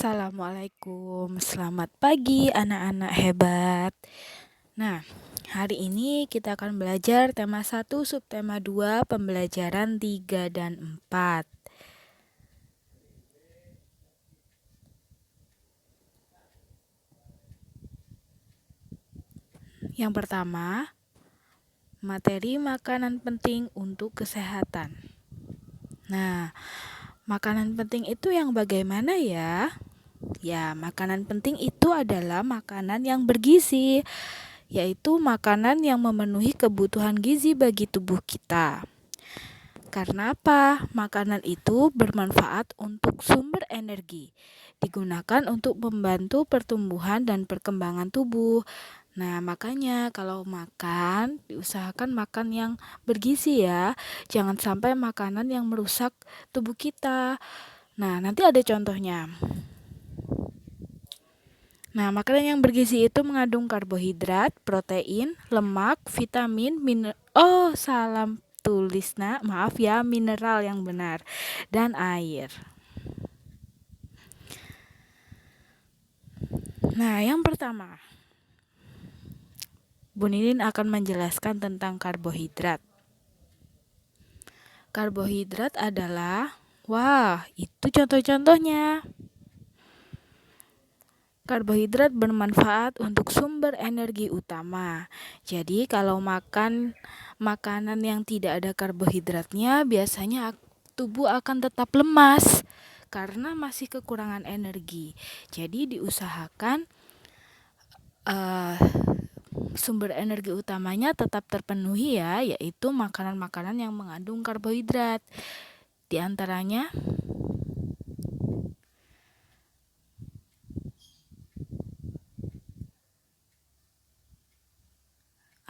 Assalamualaikum, selamat pagi anak-anak hebat. Nah, hari ini kita akan belajar tema 1, subtema 2, pembelajaran 3 dan 4. Yang pertama, materi makanan penting untuk kesehatan. Nah, makanan penting itu yang bagaimana ya? Ya, makanan penting itu adalah makanan yang bergizi, yaitu makanan yang memenuhi kebutuhan gizi bagi tubuh kita. Karena apa? Makanan itu bermanfaat untuk sumber energi, digunakan untuk membantu pertumbuhan dan perkembangan tubuh. Nah, makanya kalau makan, diusahakan makan yang bergizi ya. Jangan sampai makanan yang merusak tubuh kita. Nah, nanti ada contohnya. Nah, makanan yang bergizi itu mengandung karbohidrat, protein, lemak, vitamin, mineral yang benar, dan air. Nah, yang pertama, Bu Ninin akan menjelaskan tentang karbohidrat. Karbohidrat adalah, itu contoh-contohnya. Karbohidrat bermanfaat untuk sumber energi utama. Jadi kalau makan makanan yang tidak ada karbohidratnya, biasanya tubuh akan tetap lemas karena masih kekurangan energi. Jadi diusahakan sumber energi utamanya tetap terpenuhi ya, yaitu makanan-makanan yang mengandung karbohidrat. Di antaranya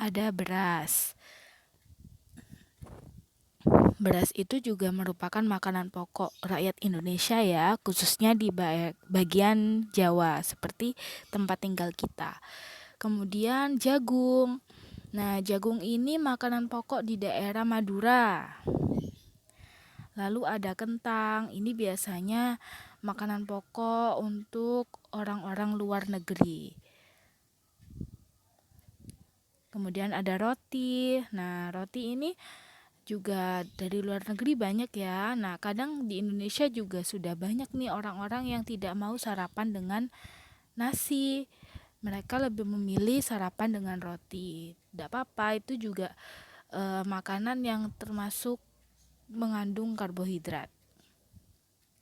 ada beras. Beras itu juga merupakan makanan pokok rakyat Indonesia ya, khususnya di bagian Jawa, seperti tempat tinggal kita. Kemudian jagung. Nah, jagung ini makanan pokok di daerah Madura. Lalu ada kentang. Ini biasanya makanan pokok untuk orang-orang luar negeri. Kemudian ada roti. Nah, roti ini juga dari luar negeri banyak ya. Nah, kadang di Indonesia juga sudah banyak nih orang-orang yang tidak mau sarapan dengan nasi. Mereka lebih memilih sarapan dengan roti. Tidak apa-apa, itu juga makanan yang termasuk mengandung karbohidrat.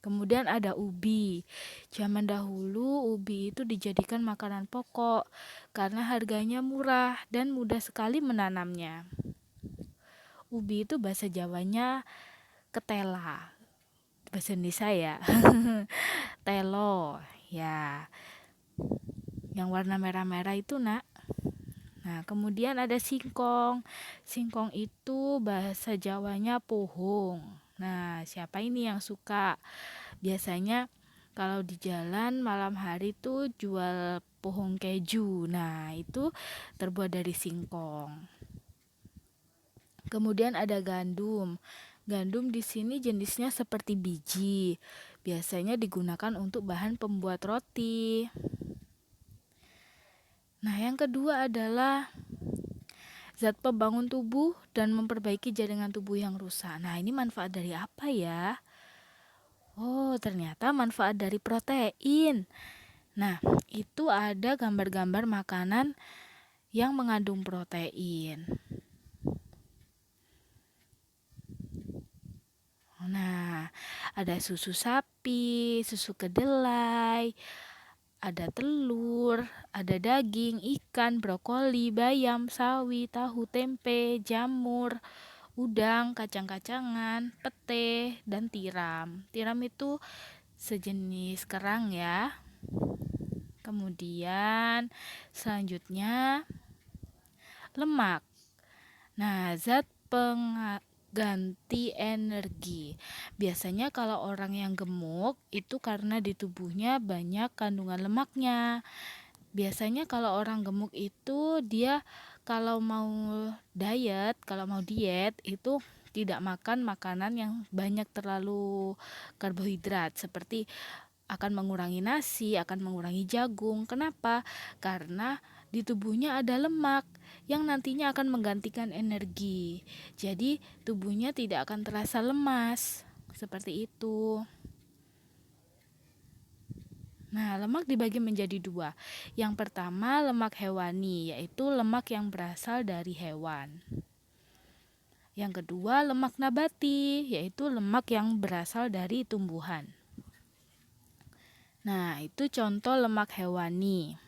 Kemudian ada ubi. Zaman dahulu ubi itu dijadikan makanan pokok karena harganya murah dan mudah sekali menanamnya. Ubi itu bahasa Jawanya ketela. Bahasa Indonesia ya. Telo, ya. Yang warna merah-merah itu, Nak. Nah, kemudian ada singkong. Singkong itu bahasa Jawanya pohong. Nah, siapa ini yang suka? Biasanya kalau di jalan malam hari tuh jual pohong keju. Nah, itu terbuat dari singkong. Kemudian ada gandum. Gandum di sini jenisnya seperti biji. Biasanya digunakan untuk bahan pembuat roti. Nah, yang kedua adalah zat pembangun tubuh dan memperbaiki jaringan tubuh yang rusak. Nah, ini manfaat dari apa ya? Oh, ternyata manfaat dari protein. Nah, itu ada gambar-gambar makanan yang mengandung protein. Nah, ada susu sapi, susu kedelai, ada telur, ada daging, ikan, brokoli, bayam, sawi, tahu, tempe, jamur, udang, kacang-kacangan, pete, dan tiram. Tiram itu sejenis kerang ya. Kemudian selanjutnya lemak. Nah, zat pengganti energi. Biasanya kalau orang yang gemuk itu karena di tubuhnya banyak kandungan lemaknya. Biasanya kalau orang gemuk itu dia kalau mau diet itu tidak makan makanan yang banyak terlalu karbohidrat seperti akan mengurangi nasi, akan mengurangi jagung. Kenapa? Karena di tubuhnya ada lemak yang nantinya akan menggantikan energi. Jadi tubuhnya tidak akan terasa lemas. Seperti itu. Nah, lemak dibagi menjadi dua. Yang pertama, lemak hewani, yaitu lemak yang berasal dari hewan. Yang kedua, lemak nabati, yaitu lemak yang berasal dari tumbuhan. Nah, itu contoh lemak hewani.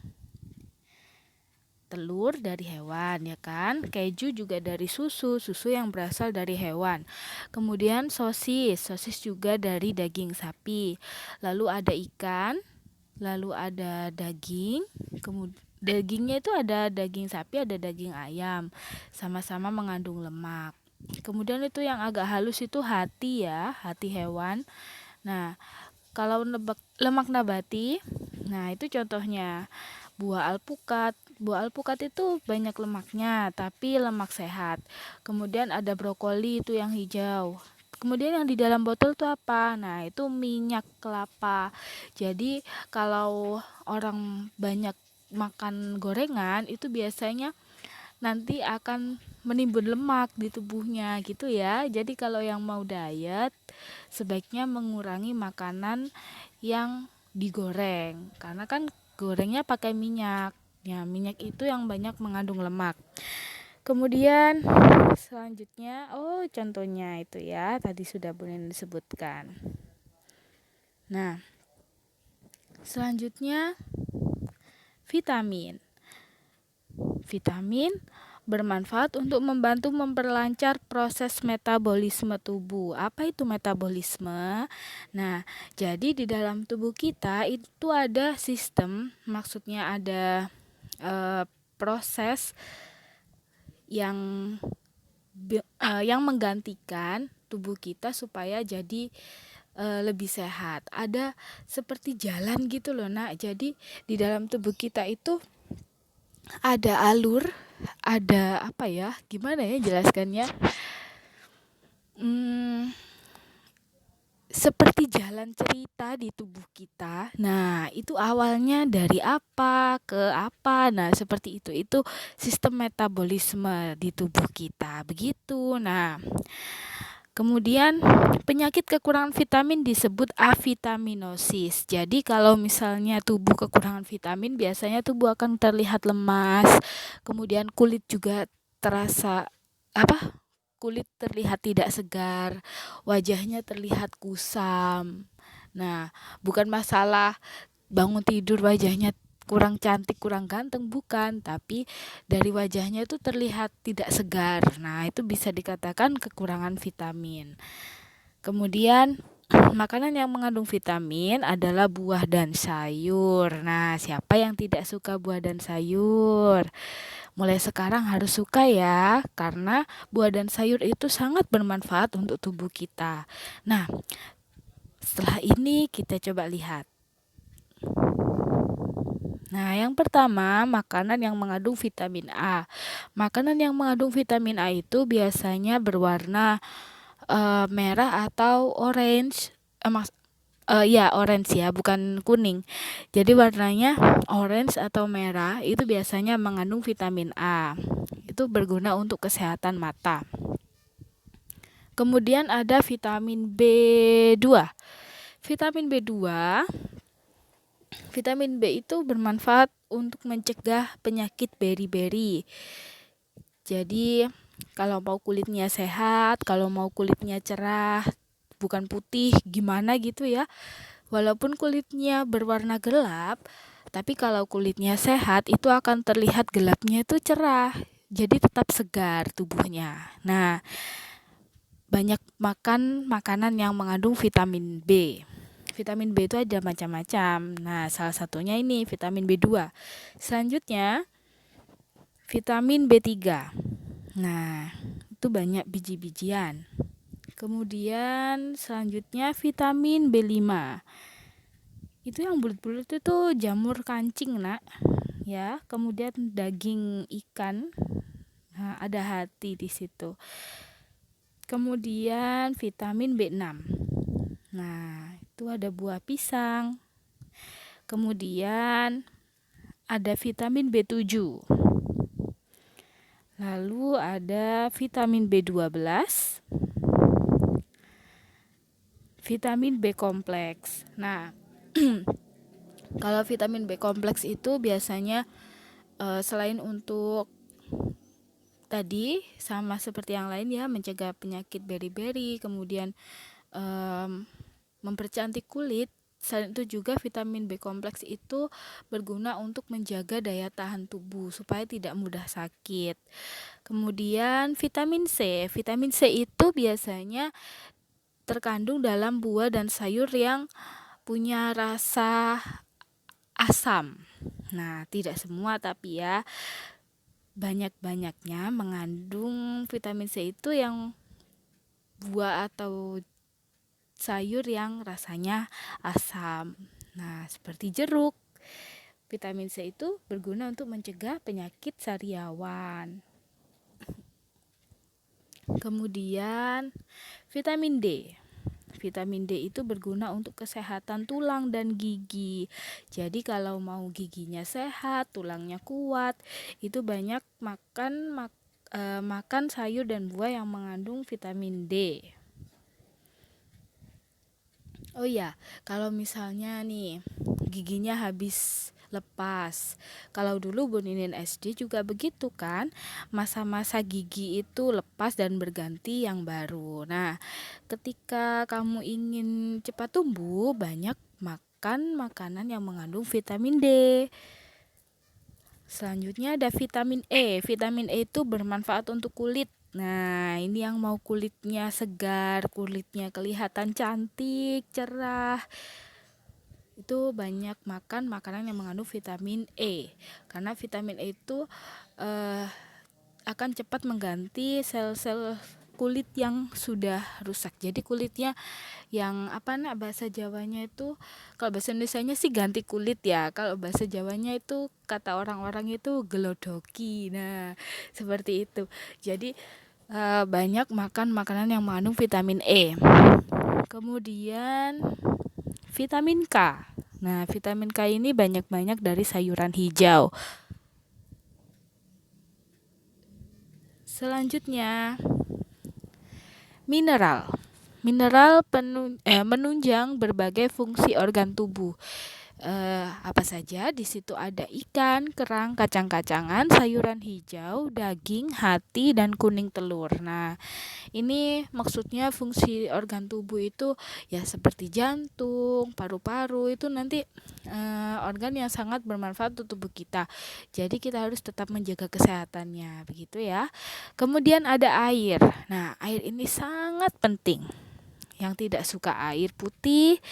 Telur dari hewan, ya kan? Keju juga dari susu yang berasal dari hewan. Kemudian sosis juga dari daging sapi. Lalu ada ikan, lalu ada daging. Dagingnya itu ada daging sapi, ada daging ayam. Sama-sama mengandung lemak. Kemudian itu yang agak halus itu hati ya, hati hewan. Nah, kalau lemak nabati, nah itu contohnya buah alpukat. Buah alpukat itu banyak lemaknya, tapi lemak sehat. Kemudian ada brokoli itu yang hijau. Kemudian yang di dalam botol itu apa? Nah, itu minyak kelapa. Jadi, kalau orang banyak makan gorengan, itu biasanya nanti akan menimbun lemak di tubuhnya gitu ya. Jadi kalau yang mau diet, sebaiknya mengurangi makanan yang digoreng. Karena kan gorengnya pakai minyak. Ya, minyak itu yang banyak mengandung lemak. Kemudian selanjutnya, contohnya itu ya, tadi sudah boleh disebutkan. Nah, selanjutnya vitamin. Vitamin bermanfaat untuk membantu memperlancar proses metabolisme tubuh. Apa itu metabolisme? Nah, jadi di dalam tubuh kita itu ada sistem, maksudnya ada proses yang menggantikan tubuh kita supaya jadi lebih sehat. Ada seperti jalan gitu loh, Nak. Jadi di dalam tubuh kita itu ada alur, ada apa ya? Gimana ya jelaskannya? Seperti jalan cerita di tubuh kita. Nah, itu awalnya dari apa ke apa. Nah, seperti itu. Itu sistem metabolisme di tubuh kita. Begitu. Nah, kemudian penyakit kekurangan vitamin disebut avitaminosis. Jadi kalau misalnya tubuh kekurangan vitamin, biasanya tubuh akan terlihat lemas. Kemudian kulit juga terasa kulit terlihat tidak segar, wajahnya terlihat kusam. Nah, bukan masalah bangun tidur wajahnya kurang cantik, kurang ganteng, bukan, tapi dari wajahnya itu terlihat tidak segar. Nah, itu bisa dikatakan kekurangan vitamin. Kemudian makanan yang mengandung vitamin adalah buah dan sayur. Nah, siapa yang tidak suka buah dan sayur? Mulai sekarang harus suka ya, karena buah dan sayur itu sangat bermanfaat untuk tubuh kita. Nah, setelah ini kita coba lihat. Nah, yang pertama, makanan yang mengandung vitamin A. Makanan yang mengandung vitamin A itu biasanya berwarna merah atau orange. Orange ya, bukan kuning. Jadi warnanya orange atau merah itu biasanya mengandung vitamin A. Itu berguna untuk kesehatan mata. Kemudian ada vitamin B2. Vitamin B itu bermanfaat untuk mencegah penyakit beri-beri. Jadi kalau mau kulitnya sehat, kalau mau kulitnya cerah, bukan putih gimana gitu ya. Walaupun kulitnya berwarna gelap, tapi kalau kulitnya sehat itu akan terlihat gelapnya itu cerah. Jadi tetap segar tubuhnya. Nah, banyak makan makanan yang mengandung vitamin B. Vitamin B itu ada macam-macam. Nah, salah satunya ini vitamin B2. Selanjutnya vitamin B3. Nah, itu banyak biji-bijian. Kemudian selanjutnya vitamin B5. Itu yang bulat-bulat itu jamur kancing, Nak. Ya, kemudian daging ikan. Nah, ada hati di situ. Kemudian vitamin B6. Nah, itu ada buah pisang. Kemudian ada vitamin B7. Lalu ada vitamin B12, vitamin B kompleks. Nah, kalau vitamin B kompleks itu biasanya selain untuk tadi sama seperti yang lain ya, mencegah penyakit beri-beri, kemudian mempercantik kulit. Selain itu juga vitamin B kompleks itu berguna untuk menjaga daya tahan tubuh supaya tidak mudah sakit. Kemudian vitamin C. Vitamin C itu biasanya terkandung dalam buah dan sayur yang punya rasa asam. Nah, tidak semua tapi ya, banyak-banyaknya mengandung vitamin C itu yang buah atau sayur yang rasanya asam. Nah, seperti jeruk. Vitamin C itu berguna untuk mencegah penyakit sariawan. Kemudian vitamin D. Vitamin D itu berguna untuk kesehatan tulang dan gigi. Jadi kalau mau giginya sehat, tulangnya kuat, itu banyak makan sayur dan buah yang mengandung vitamin D. Oh iya, kalau misalnya nih giginya habis lepas. Kalau dulu Bu Ninin SD juga begitu kan, masa-masa gigi itu lepas dan berganti yang baru. Nah, ketika kamu ingin cepat tumbuh, banyak makan makanan yang mengandung vitamin D. Selanjutnya ada vitamin E. Vitamin E itu bermanfaat untuk kulit. Nah, ini yang mau kulitnya segar, kulitnya kelihatan cantik, cerah, itu banyak makan makanan yang mengandung vitamin E. Karena vitamin E itu akan cepat mengganti sel-sel kulit yang sudah rusak. Jadi kulitnya yang bahasa Jawanya itu, kalau bahasa Indonesianya sih ganti kulit ya. Kalau bahasa Jawanya itu kata orang-orang itu gelodoki. Nah, seperti itu. Jadi banyak makan makanan yang mengandung vitamin E. Kemudian vitamin K. Nah, vitamin K ini banyak-banyak dari sayuran hijau. Selanjutnya mineral. Mineral menunjang berbagai fungsi organ tubuh. Apa saja? Di situ ada ikan, kerang, kacang-kacangan, sayuran hijau, daging, hati, dan kuning telur. Nah, ini maksudnya fungsi organ tubuh itu ya seperti jantung, paru-paru, itu nanti organ yang sangat bermanfaat untuk tubuh kita. Jadi kita harus tetap menjaga kesehatannya, begitu ya. Kemudian ada air. Nah, air ini sangat penting. Yang tidak suka air putih,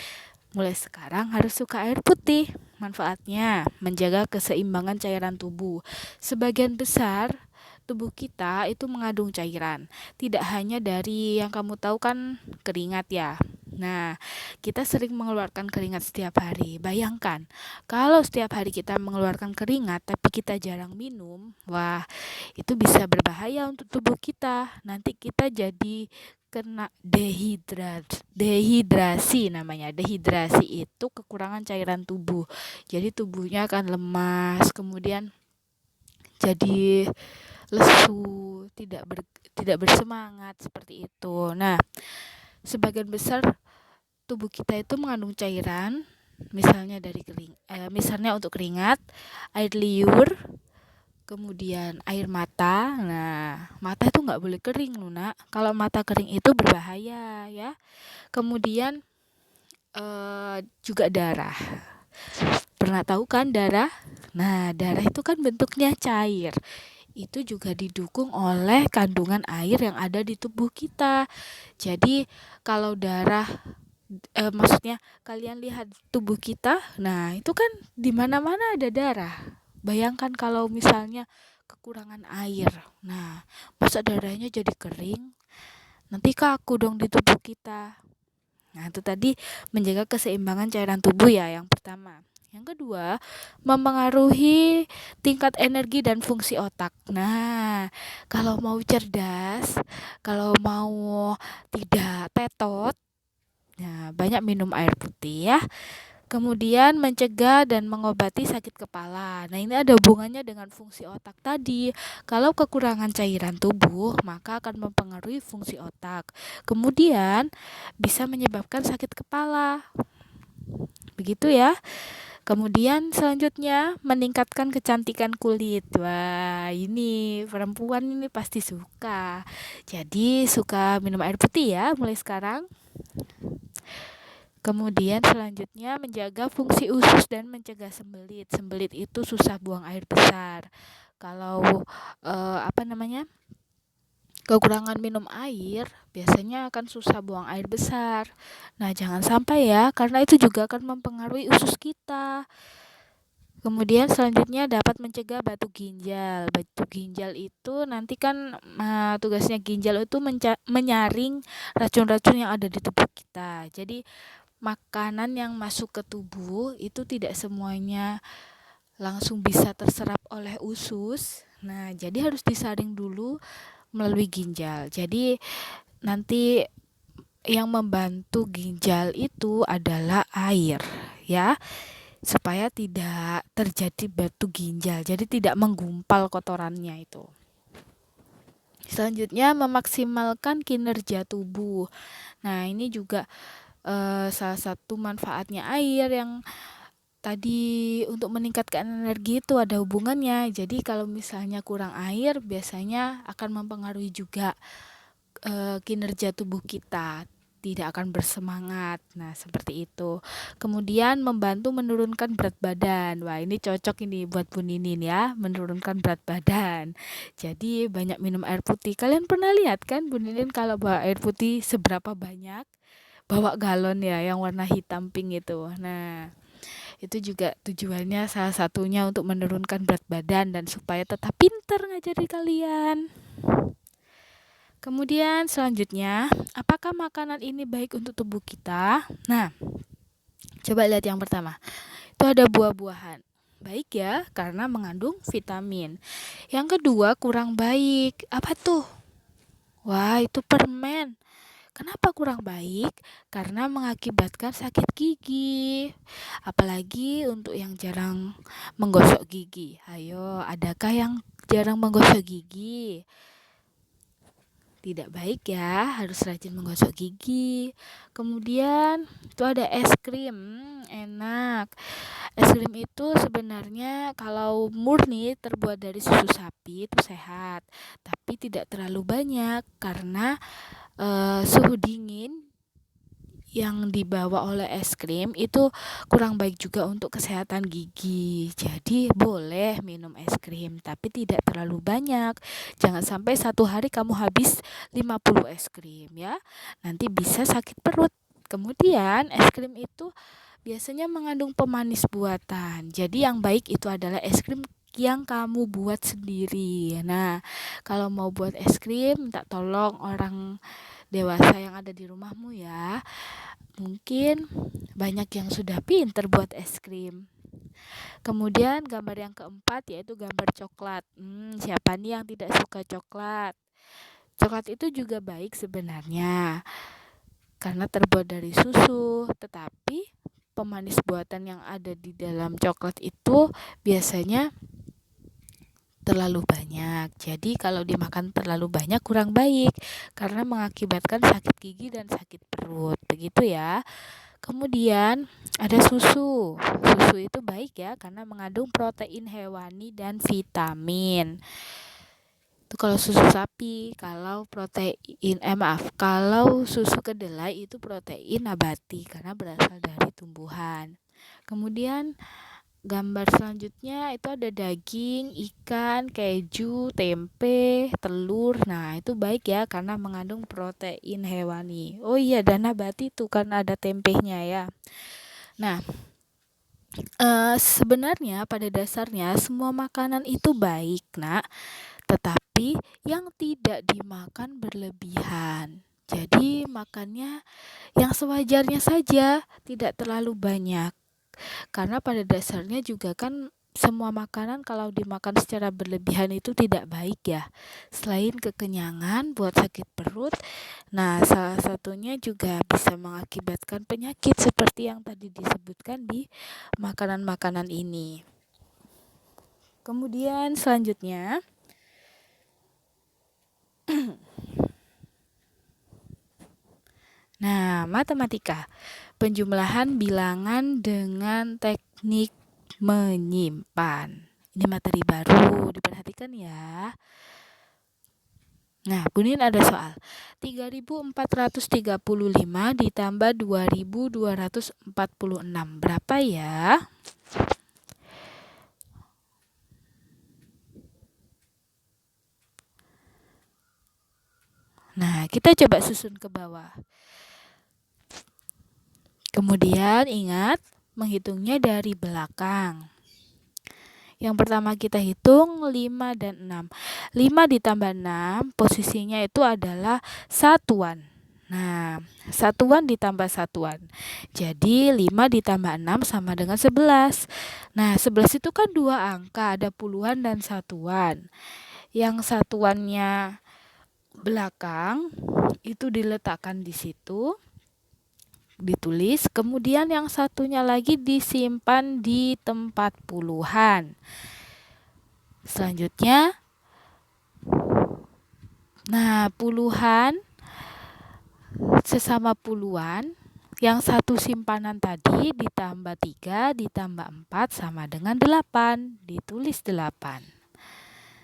mulai sekarang harus suka air putih. Manfaatnya menjaga keseimbangan cairan tubuh. Sebagian besar tubuh kita itu mengandung cairan. Tidak hanya dari yang kamu tahu kan keringat ya. Nah, kita sering mengeluarkan keringat setiap hari. Bayangkan, kalau setiap hari kita mengeluarkan keringat tapi kita jarang minum, wah, itu bisa berbahaya untuk tubuh kita. Nanti kita jadi kena dehidrasi namanya. Dehidrasi itu kekurangan cairan tubuh. Jadi tubuhnya akan lemas, kemudian jadi lesu, tidak bersemangat seperti itu. Nah, sebagian besar tubuh kita itu mengandung cairan, misalnya misalnya untuk keringat, air liur, kemudian air mata. Nah, mata itu nggak boleh kering loh nak. Kalau mata kering itu berbahaya ya. Kemudian juga darah. Pernah tahu kan darah? Nah, darah itu kan bentuknya cair. Itu juga didukung oleh kandungan air yang ada di tubuh kita. Jadi kalau darah maksudnya kalian lihat tubuh kita, nah itu kan di mana-mana ada darah. Bayangkan kalau misalnya kekurangan air. Nah, masa darahnya jadi kering? Nanti kaku dong di tubuh kita. Nah, itu tadi menjaga keseimbangan cairan tubuh ya yang pertama. Yang kedua, mempengaruhi tingkat energi dan fungsi otak. Nah, kalau mau cerdas, kalau mau tidak tetot, nah banyak minum air putih ya. Kemudian mencegah dan mengobati sakit kepala. Nah, ini ada hubungannya dengan fungsi otak tadi. Kalau kekurangan cairan tubuh, maka akan mempengaruhi fungsi otak. Kemudian bisa menyebabkan sakit kepala. Begitu ya. Kemudian selanjutnya meningkatkan kecantikan kulit. Wah, ini perempuan ini pasti suka. Jadi suka minum air putih ya mulai sekarang. Kemudian selanjutnya menjaga fungsi usus dan mencegah sembelit. Sembelit itu susah buang air besar. Kalau kekurangan minum air, biasanya akan susah buang air besar. Nah, jangan sampai ya, karena itu juga akan mempengaruhi usus kita. Kemudian selanjutnya dapat mencegah batu ginjal. Batu ginjal itu nanti kan tugasnya ginjal itu menyaring racun-racun yang ada di tubuh kita. Jadi makanan yang masuk ke tubuh itu tidak semuanya langsung bisa terserap oleh usus. Nah, jadi harus disaring dulu melalui ginjal. Jadi nanti yang membantu ginjal itu adalah air, ya, supaya tidak terjadi batu ginjal. Jadi tidak menggumpal kotorannya itu. Selanjutnya memaksimalkan kinerja tubuh. Nah, ini juga salah satu manfaatnya air yang tadi untuk meningkatkan energi itu ada hubungannya. Jadi kalau misalnya kurang air biasanya akan mempengaruhi juga kinerja tubuh kita, tidak akan bersemangat. Nah, seperti itu. Kemudian membantu menurunkan berat badan. Wah, ini cocok ini buat Bu Ninin ya, menurunkan berat badan. Jadi banyak minum air putih. Kalian pernah lihat kan Bu Ninin kalau bawa air putih seberapa banyak? Bawa galon ya yang warna hitam pink itu. Nah, itu juga tujuannya salah satunya untuk menurunkan berat badan dan supaya tetap pintar ngajari kalian. Kemudian selanjutnya, apakah makanan ini baik untuk tubuh kita? Nah, coba lihat yang pertama. Itu ada buah-buahan. Baik ya, karena mengandung vitamin. Yang kedua, kurang baik. Apa tuh? Wah, itu permen. Kenapa kurang baik? Karena mengakibatkan sakit gigi. Apalagi untuk yang jarang menggosok gigi. Ayo, adakah yang jarang menggosok gigi? Tidak baik ya, harus rajin menggosok gigi. Kemudian itu ada es krim, enak. Es krim itu sebenarnya kalau murni terbuat dari susu sapi itu sehat, tapi tidak terlalu banyak karena suhu dingin yang dibawa oleh es krim itu kurang baik juga untuk kesehatan gigi. Jadi boleh minum es krim tapi tidak terlalu banyak. Jangan sampai satu hari kamu habis 50 es krim ya. Nanti bisa sakit perut. Kemudian es krim itu biasanya mengandung pemanis buatan. Jadi yang baik itu adalah es krim yang kamu buat sendiri. Nah, kalau mau buat es krim minta tolong orang dewasa yang ada di rumahmu ya. Mungkin banyak yang sudah pinter buat es krim. Kemudian gambar yang keempat yaitu gambar coklat. Siapa nih yang tidak suka coklat? Coklat itu juga baik sebenarnya karena terbuat dari susu, tetapi pemanis buatan yang ada di dalam coklat itu biasanya terlalu banyak. Jadi kalau dimakan terlalu banyak kurang baik karena mengakibatkan sakit gigi dan sakit perut. Begitu ya. Kemudian ada susu. Susu itu baik ya karena mengandung protein hewani dan vitamin. Itu kalau susu sapi, kalau kalau susu kedelai itu protein nabati karena berasal dari tumbuhan. Kemudian gambar selanjutnya itu ada daging, ikan, keju, tempe, telur. Nah, itu baik ya karena mengandung protein hewani. Oh iya, dan nabati itu karena ada tempenya ya. Nah, sebenarnya pada dasarnya semua makanan itu baik, Nak. Tetapi yang tidak dimakan berlebihan. Jadi makannya yang sewajarnya saja, tidak terlalu banyak. Karena pada dasarnya juga kan semua makanan kalau dimakan secara berlebihan itu tidak baik ya. Selain kekenyangan buat sakit perut, nah salah satunya juga bisa mengakibatkan penyakit seperti yang tadi disebutkan di makanan-makanan ini. Kemudian selanjutnya, nah matematika, penjumlahan bilangan dengan teknik menyimpan. Ini materi baru, diperhatikan ya. Nah, Bunin ada soal. 3.435 ditambah 2.246. Berapa ya? Nah, kita coba susun ke bawah. Kemudian ingat menghitungnya dari belakang. Yang pertama kita hitung 5 dan 6. 5 ditambah 6 posisinya itu adalah satuan. Nah, satuan ditambah satuan. Jadi 5 ditambah 6 sama dengan 11. Nah, 11 itu kan dua angka, ada puluhan dan satuan. Yang satuannya belakang itu diletakkan di situ, ditulis, kemudian yang satunya lagi disimpan di tempat puluhan. Selanjutnya, nah puluhan sesama puluhan, yang satu simpanan tadi ditambah 3 ditambah 4 sama dengan 8, ditulis 8.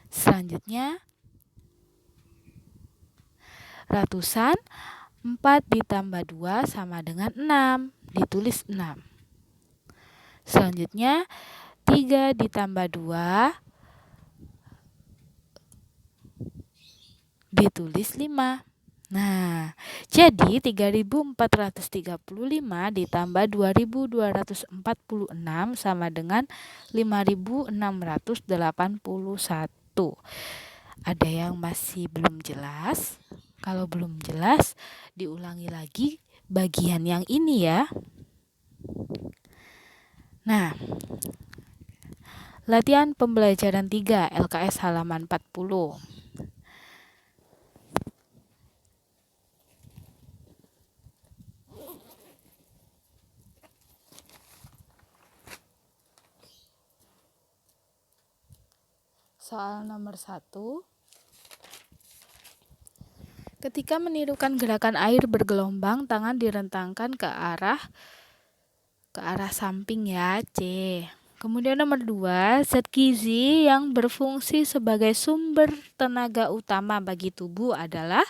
Selanjutnya, ratusan, 4 ditambah 2 sama dengan 6, ditulis 6. Selanjutnya, 3 ditambah 2 ditulis 5. Nah, jadi 3.435 ditambah 2.246 sama dengan 5.681. Ada yang masih belum jelas? Kalau belum jelas, diulangi lagi bagian yang ini ya. Nah, latihan pembelajaran 3 LKS halaman 40. Soal nomor 1. Ketika menirukan gerakan air bergelombang, tangan direntangkan ke arah samping ya, C. Kemudian nomor 2, zat gizi yang berfungsi sebagai sumber tenaga utama bagi tubuh adalah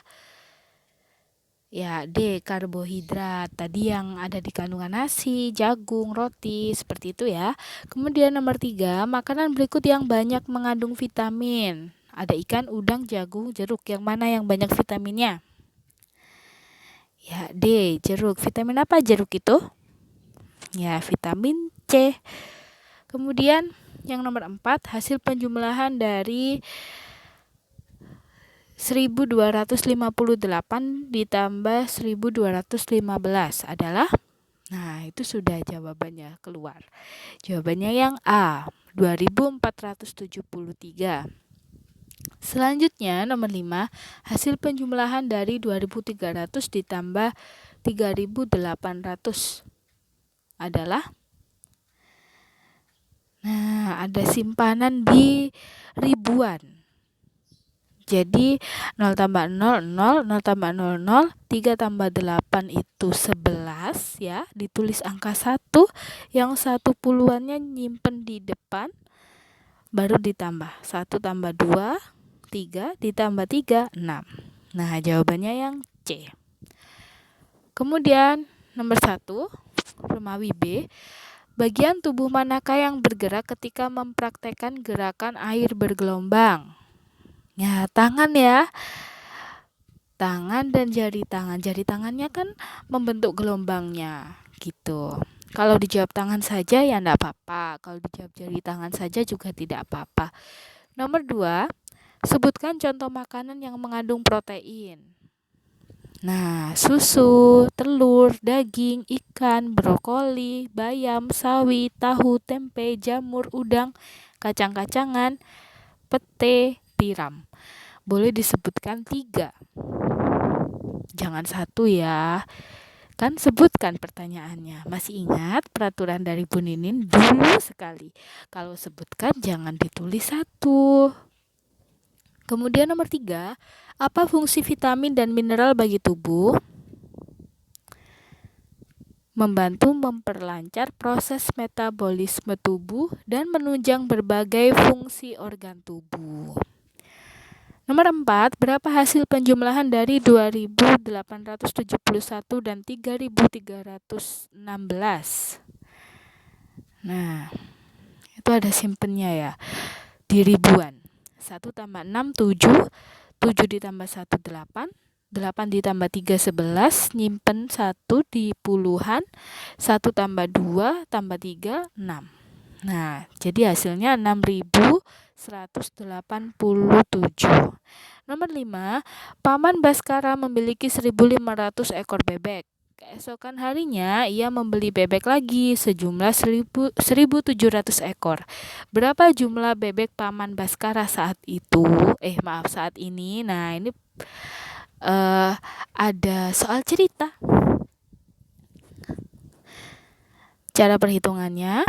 ya D, karbohidrat. Tadi yang ada di kandungan nasi, jagung, roti, seperti itu ya. Kemudian nomor 3, makanan berikut yang banyak mengandung vitamin. Ada ikan, udang, jagung, jeruk. Yang mana yang banyak vitaminnya? Ya, D, jeruk. Vitamin apa jeruk itu? Ya, vitamin C. Kemudian yang nomor 4, hasil penjumlahan dari 1258 ditambah 1215 adalah, nah itu sudah jawabannya keluar. Jawabannya yang A, 2473. Selanjutnya nomor 5, hasil penjumlahan dari 2300 ditambah 3800 adalah, nah ada simpanan di ribuan. Jadi 0 tambah 0, 0, 0 tambah 0, 0, 3 tambah 8 itu 11 ya, ditulis angka 1, yang 1 puluhannya nyimpen di depan, baru ditambah 1 tambah 2, 3 ditambah 3, 6. Nah jawabannya yang C. Kemudian nomor 1, Romawi B, bagian tubuh manakah yang bergerak ketika mempraktekkan gerakan air bergelombang? Ya, tangan ya. Tangan dan jari tangan. Jari tangannya kan membentuk gelombangnya gitu. Kalau dijawab tangan saja ya enggak apa-apa. Kalau dijawab jari tangan saja juga tidak apa-apa. Nomor 2, sebutkan contoh makanan yang mengandung protein. Nah, susu, telur, daging, ikan, brokoli, bayam, sawi, tahu, tempe, jamur, udang, kacang-kacangan, pete, tiram. Boleh disebutkan 3. Jangan 1 ya. Kan sebutkan pertanyaannya. Masih ingat peraturan dari Bu Ninin dulu sekali. Kalau sebutkan jangan ditulis 1. Kemudian nomor 3, apa fungsi vitamin dan mineral bagi tubuh? Membantu memperlancar proses metabolisme tubuh dan menunjang berbagai fungsi organ tubuh. Nomor 4, berapa hasil penjumlahan dari 2.871 dan 3.316? Nah, itu ada simpennya ya, di ribuan. 1 tambah 6, 7. 7 ditambah 1, 8. 8 ditambah 3, 11. Nyimpen 1 di puluhan. 1 tambah 2 tambah 3, 6. Nah, jadi hasilnya 6.187. Nomor 5, Paman Baskara memiliki 1.500 ekor bebek. Keesokan harinya ia membeli bebek lagi sejumlah 1.700 ekor. Berapa jumlah bebek Paman Baskara saat itu? Saat ini. Nah, ini ada soal cerita. Cara perhitungannya,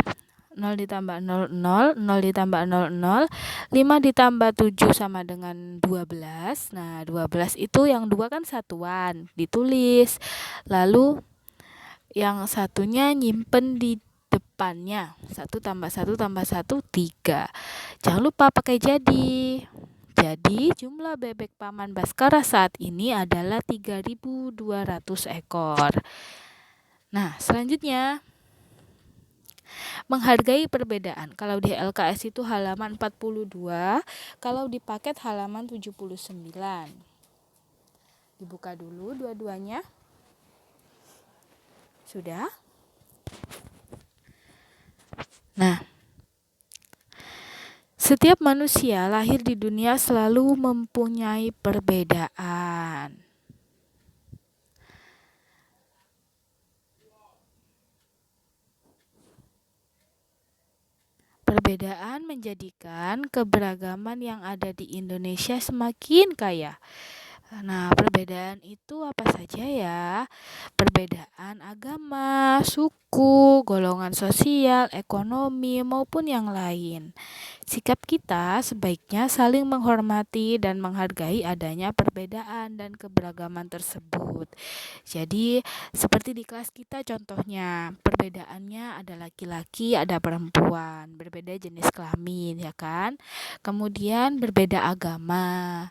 0 ditambah 0, 0, 0 ditambah 0, 0, 5 ditambah 7 sama dengan 12. Nah, 12 itu yang 2 kan satuan, ditulis. Lalu yang satunya nyimpen di depannya. 1 tambah 1 tambah 1, 3. Jangan lupa pakai jadi. Jadi jumlah bebek Paman Baskara saat ini adalah 3.200 ekor. Nah, selanjutnya menghargai perbedaan. Kalau di LKS itu halaman 42, kalau di paket halaman 79. Dibuka dulu dua-duanya. Sudah? Nah, setiap manusia lahir di dunia selalu mempunyai perbedaan. Perbedaan menjadikan keberagaman yang ada di Indonesia semakin kaya. Nah, perbedaan itu apa saja ya? Perbedaan agama, suku, golongan sosial, ekonomi, maupun yang lain. Sikap kita sebaiknya saling menghormati dan menghargai adanya perbedaan dan keberagaman tersebut. Jadi, seperti di kelas kita contohnya, perbedaannya ada laki-laki, ada perempuan, berbeda jenis kelamin, ya kan? Kemudian berbeda agama.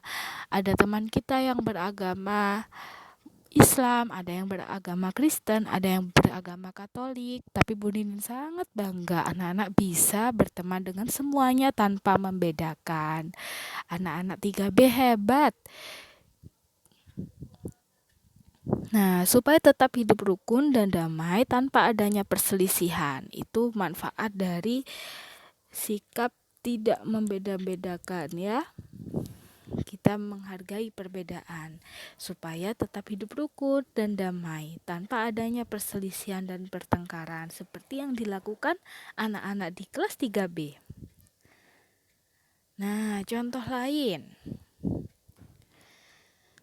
Ada teman kita yang beragama Islam, ada yang beragama Kristen, ada yang beragama Katolik. Tapi Bu Ninin sangat bangga anak-anak bisa berteman dengan semuanya tanpa membedakan. Anak-anak 3B hebat. Nah, supaya tetap hidup rukun dan damai tanpa adanya perselisihan. Itu manfaat dari sikap tidak membeda-bedakan ya. Kita menghargai perbedaan supaya tetap hidup rukun dan damai tanpa adanya perselisihan dan pertengkaran seperti yang dilakukan anak-anak di kelas 3B. Nah, contoh lain.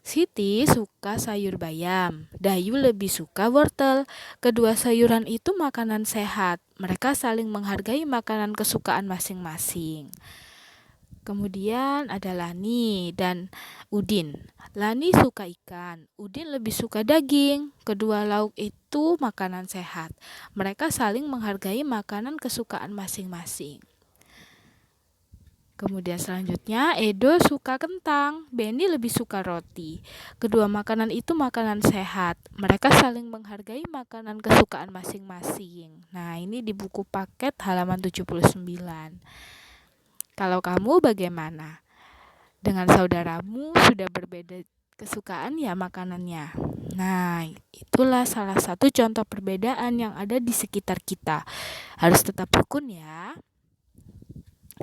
Siti suka sayur bayam, Dayu lebih suka wortel. Kedua sayuran itu makanan sehat. Mereka saling menghargai makanan kesukaan masing-masing. Kemudian ada Lani dan Udin. Lani suka ikan, Udin lebih suka daging. Kedua lauk itu makanan sehat. Mereka saling menghargai makanan kesukaan masing-masing. Kemudian selanjutnya Edo suka kentang, Benny lebih suka roti. Kedua makanan itu makanan sehat. Mereka saling menghargai makanan kesukaan masing-masing. Nah, ini di buku paket halaman 79. Kalau kamu bagaimana? Dengan saudaramu sudah berbeda kesukaan ya makanannya. Nah, itulah salah satu contoh perbedaan yang ada di sekitar kita. Harus tetap rukun ya.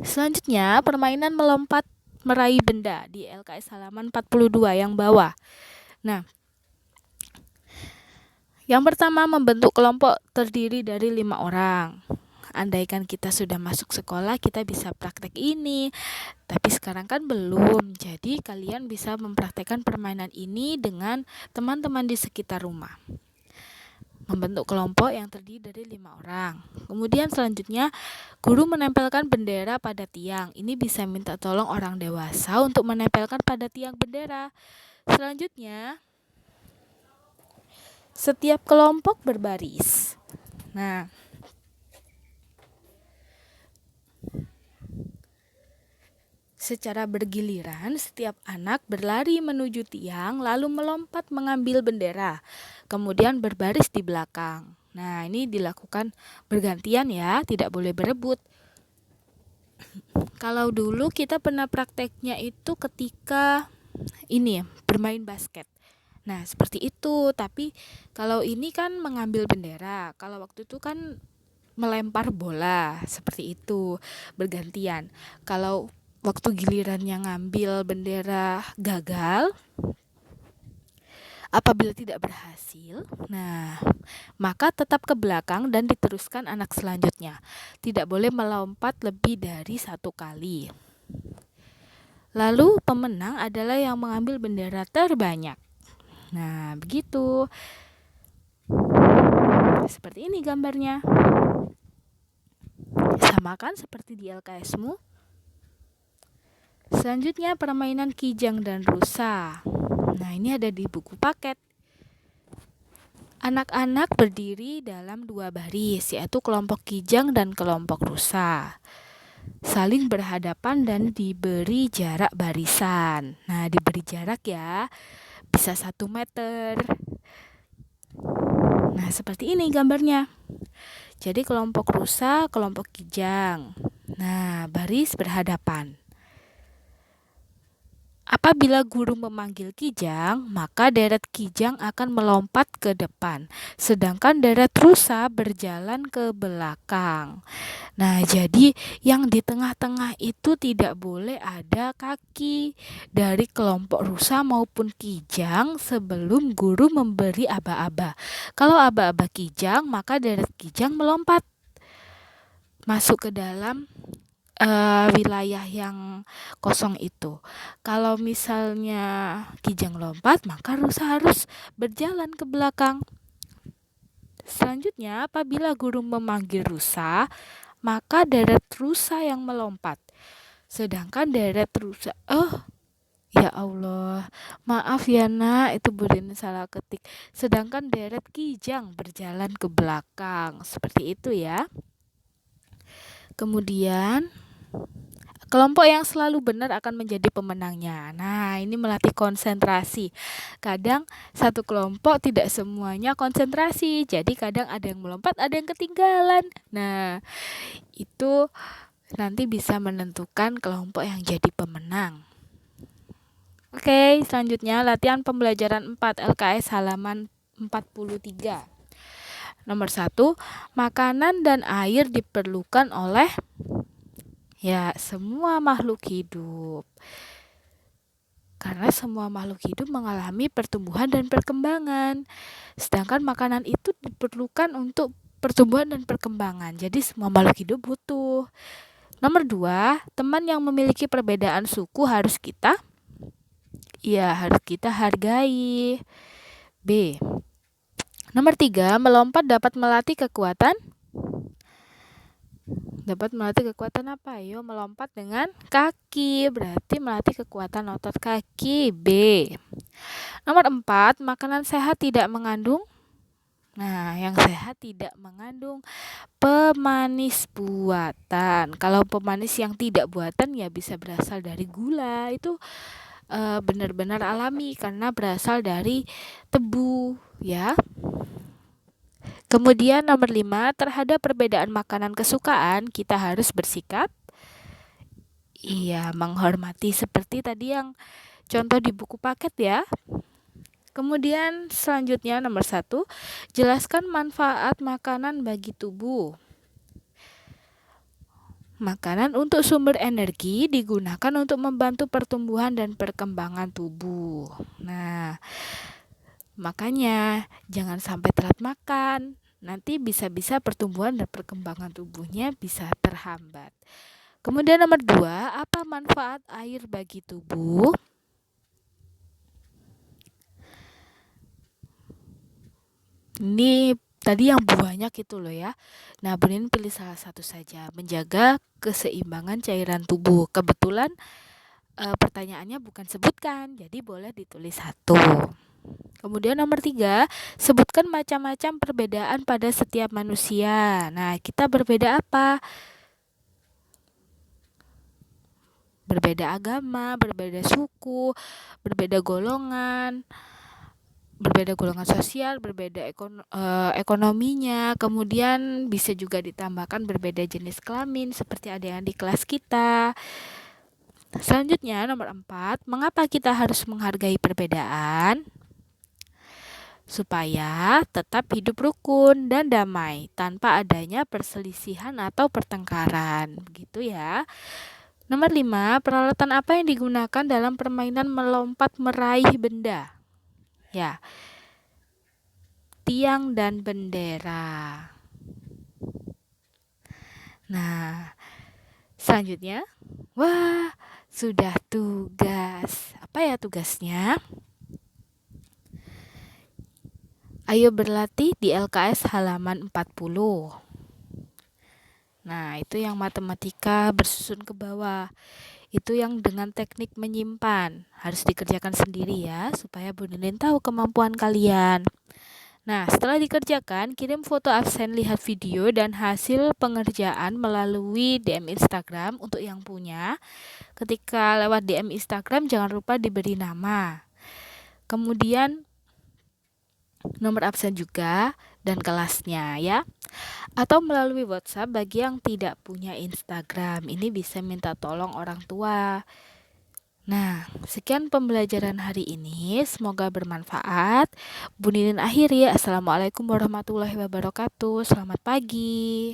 Selanjutnya, permainan melompat meraih benda di LKS halaman 42 yang bawah. Nah, Yang pertama, membentuk kelompok terdiri dari 5 orang. Andaikan kita sudah masuk sekolah, kita bisa praktek ini. Tapi sekarang kan belum. Jadi kalian bisa mempraktekkan permainan ini dengan teman-teman di sekitar rumah. Membentuk kelompok yang terdiri dari 5 orang. Kemudian selanjutnya, guru menempelkan bendera pada tiang. Ini bisa minta tolong orang dewasa untuk menempelkan pada tiang bendera. Selanjutnya, setiap kelompok berbaris. Nah, secara bergiliran, setiap anak berlari menuju tiang, lalu melompat mengambil bendera, kemudian berbaris di belakang. Nah, ini dilakukan bergantian ya, tidak boleh berebut. Kalau dulu kita pernah prakteknya itu ketika ini bermain basket. Nah, seperti itu. Tapi kalau ini kan mengambil bendera. Kalau waktu itu kan melempar bola, seperti itu, bergantian. Kalau waktu gilirannya ngambil bendera gagal, apabila tidak berhasil, nah, maka tetap ke belakang dan diteruskan anak selanjutnya. Tidak boleh melompat lebih dari 1 kali. Lalu pemenang adalah yang mengambil bendera terbanyak. Nah, begitu. Seperti ini gambarnya. Sama kan seperti di LKS-mu? Selanjutnya permainan kijang dan rusa. Nah, ini ada di buku paket. Anak-anak berdiri dalam 2 baris, yaitu kelompok kijang dan kelompok rusa. Saling berhadapan dan diberi jarak barisan. Nah, diberi jarak ya, bisa 1 meter. Nah, seperti ini gambarnya. Jadi kelompok rusa, kelompok kijang. Nah, baris berhadapan. Apabila guru memanggil kijang, maka deret kijang akan melompat ke depan, sedangkan deret rusa berjalan ke belakang. Nah, jadi yang di tengah-tengah itu tidak boleh ada kaki dari kelompok rusa maupun kijang sebelum guru memberi aba-aba. Kalau aba-aba kijang, maka deret kijang melompat masuk ke dalam wilayah yang kosong itu. Kalau misalnya kijang lompat, maka rusa harus berjalan ke belakang. Selanjutnya, apabila guru memanggil rusa, maka deret rusa yang melompat. Sedangkan deret rusa, ya Allah, maaf ya nak, itu Budin salah ketik. Sedangkan deret kijang berjalan ke belakang, seperti itu ya. Kemudian, kelompok yang selalu benar akan menjadi pemenangnya. Nah, ini melatih konsentrasi. Kadang satu kelompok tidak semuanya konsentrasi. Jadi kadang ada yang melompat, ada yang ketinggalan. Nah, itu nanti bisa menentukan kelompok yang jadi pemenang. Oke, selanjutnya latihan pembelajaran 4 LKS halaman 43. Nomor 1, makanan dan air diperlukan oleh semua makhluk hidup. Karena semua makhluk hidup mengalami pertumbuhan dan perkembangan. Sedangkan makanan itu diperlukan untuk pertumbuhan dan perkembangan. Jadi semua makhluk hidup butuh. Nomor 2, teman yang memiliki perbedaan suku harus kita hargai. B. Nomor 3, melompat dapat melatih kekuatan apa? Melompat dengan kaki, berarti melatih kekuatan otot kaki. B. Nomor 4, makanan sehat tidak mengandung. Nah, yang sehat tidak mengandung pemanis buatan. Kalau pemanis yang tidak buatan ya bisa berasal dari gula. Itu benar-benar alami karena berasal dari tebu, ya. Kemudian nomor 5, terhadap perbedaan makanan kesukaan kita harus bersikap menghormati seperti tadi yang contoh di buku paket ya. Kemudian selanjutnya nomor 1, jelaskan manfaat makanan bagi tubuh. Makanan untuk sumber energi digunakan untuk membantu pertumbuhan dan perkembangan tubuh. Nah, Makanya jangan sampai telat makan. Nanti bisa-bisa pertumbuhan dan perkembangan tubuhnya bisa terhambat. Kemudian nomor 2, apa manfaat air bagi tubuh? Ini tadi yang banyak itu loh ya. Nah, Bunin pilih salah satu saja, menjaga keseimbangan cairan tubuh. Kebetulan pertanyaannya bukan sebutkan, jadi boleh ditulis satu. Kemudian nomor 3, sebutkan macam-macam perbedaan pada setiap manusia. Nah, kita berbeda apa? Berbeda agama, berbeda suku, berbeda golongan sosial, berbeda ekonominya, kemudian bisa juga ditambahkan berbeda jenis kelamin seperti ada yang di kelas kita. Selanjutnya nomor 4, mengapa kita harus menghargai perbedaan? Supaya tetap hidup rukun dan damai tanpa adanya perselisihan atau pertengkaran, begitu ya. Nomor 5, peralatan apa yang digunakan dalam permainan melompat meraih benda? Ya, tiang dan bendera. Nah, selanjutnya, wah, sudah tugas. Apa ya tugasnya? Ayo berlatih di LKS halaman 40. Nah, itu yang matematika bersusun ke bawah. Itu yang dengan teknik menyimpan. Harus dikerjakan sendiri ya, supaya Bu Ninin tahu kemampuan kalian. Nah, setelah dikerjakan, kirim foto absen, lihat video, dan hasil pengerjaan melalui DM Instagram untuk yang punya. Ketika lewat DM Instagram, jangan lupa diberi nama. Kemudian, nomor absen juga, dan kelasnya ya. Atau melalui WhatsApp bagi yang tidak punya Instagram. Ini bisa minta tolong orang tua. Nah, sekian pembelajaran hari ini. Semoga bermanfaat. Bu Ninin akhiri. Assalamualaikum warahmatullahi wabarakatuh. Selamat pagi.